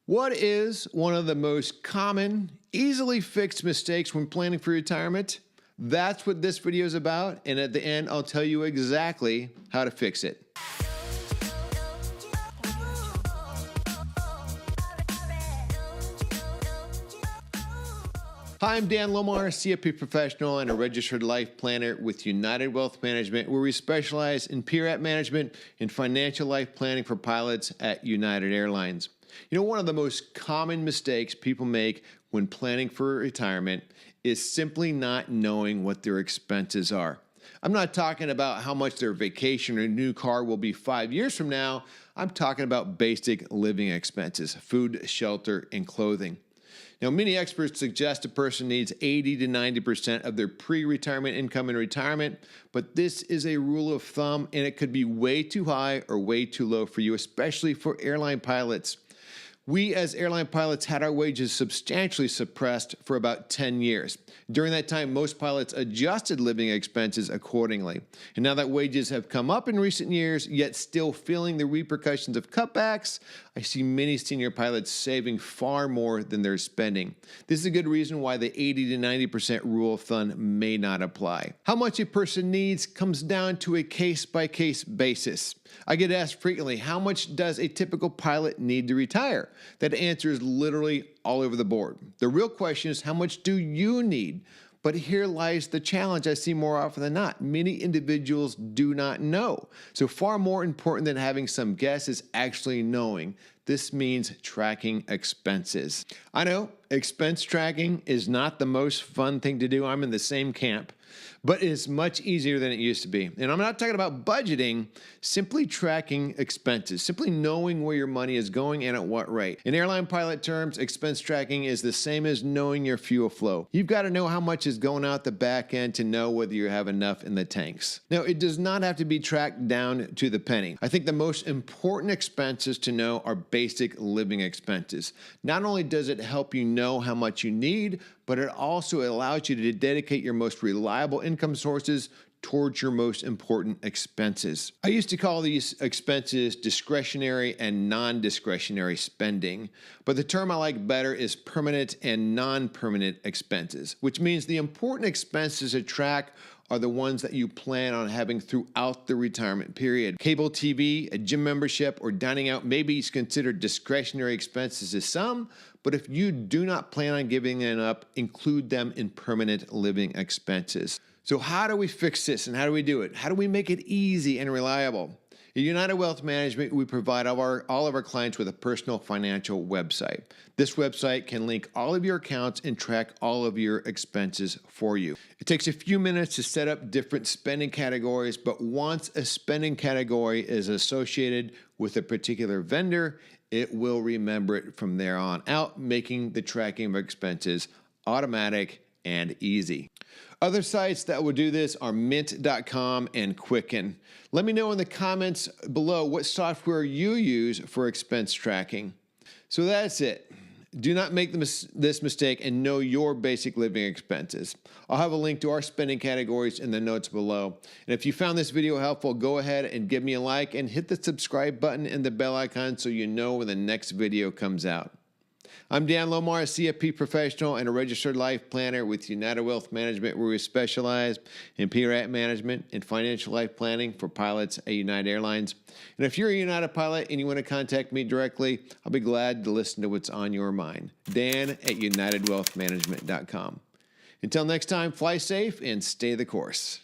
What is one of the most common, easily fixed mistakes when planning for retirement? That's what this video is about, and at the end, I'll tell you exactly how to fix it. Hi, I'm Dan Lomar, CFP professional and a registered life planner with United Wealth Management, where we specialize in PRAT management and financial life planning for pilots at United Airlines. You know, one of the most common mistakes people make when planning for retirement is simply not knowing what their expenses are. I'm not talking about how much their vacation or new car will be 5 years from now. I'm talking about basic living expenses, food, shelter, and clothing. Now, many experts suggest a person needs 80 to 90% of their pre-retirement income in retirement, but this is a rule of thumb and it could be way too high or way too low for you, especially for airline pilots. We as airline pilots had our wages substantially suppressed for about 10 years. During that time, most pilots adjusted living expenses accordingly. And now that wages have come up in recent years, yet still feeling the repercussions of cutbacks, I see many senior pilots saving far more than they're spending. This is a good reason why the 80 to 90% rule of thumb may not apply. How much a person needs comes down to a case-by-case basis. I get asked frequently, how much does a typical pilot need to retire? That answer is literally all over the board. The real question is, how much do you need? But here lies the challenge I see more often than not. Many individuals do not know. So far more important than having some guess is actually knowing. This means tracking expenses. I know expense tracking is not the most fun thing to do. I'm in the same camp. But it's much easier than it used to be. And I'm not talking about budgeting, simply tracking expenses, simply knowing where your money is going and at what rate. In airline pilot terms, expense tracking is the same as knowing your fuel flow. You've got to know how much is going out the back end to know whether you have enough in the tanks. Now, it does not have to be tracked down to the penny. I think the most important expenses to know are basic living expenses. Not only does it help you know how much you need, but it also allows you to dedicate your most reliable income sources towards your most important expenses. I used to call these expenses discretionary and non-discretionary spending, but the term I like better is permanent and non-permanent expenses, which means the important expenses to track are the ones that you plan on having throughout the retirement period. Cable TV, a gym membership, or dining out may be considered discretionary expenses to some, but if you do not plan on giving them up, include them in permanent living expenses. So how do we fix this and how do we do it? How do we make it easy and reliable? At United Wealth Management, we provide all of our clients with a personal financial website. This website can link all of your accounts and track all of your expenses for you. It takes a few minutes to set up different spending categories, but once a spending category is associated with a particular vendor, it will remember it from there on out, making the tracking of expenses automatic and easy. Other sites that will do this are Mint.com and Quicken. Let me know in the comments below what software you use for expense tracking. So that's it. Do not make this mistake and know your basic living expenses. I'll have a link to our spending categories in the notes below. And if you found this video helpful, go ahead and give me a like and hit the subscribe button and the bell icon so you know when the next video comes out. I'm Dan Lomar, a CFP professional and a registered life planner with United Wealth Management, where we specialize in PRAT management and financial life planning for pilots at United Airlines. And if you're a United pilot and you want to contact me directly, I'll be glad to listen to what's on your mind. Dan at UnitedWealthManagement.com. Until next time, fly safe and stay the course.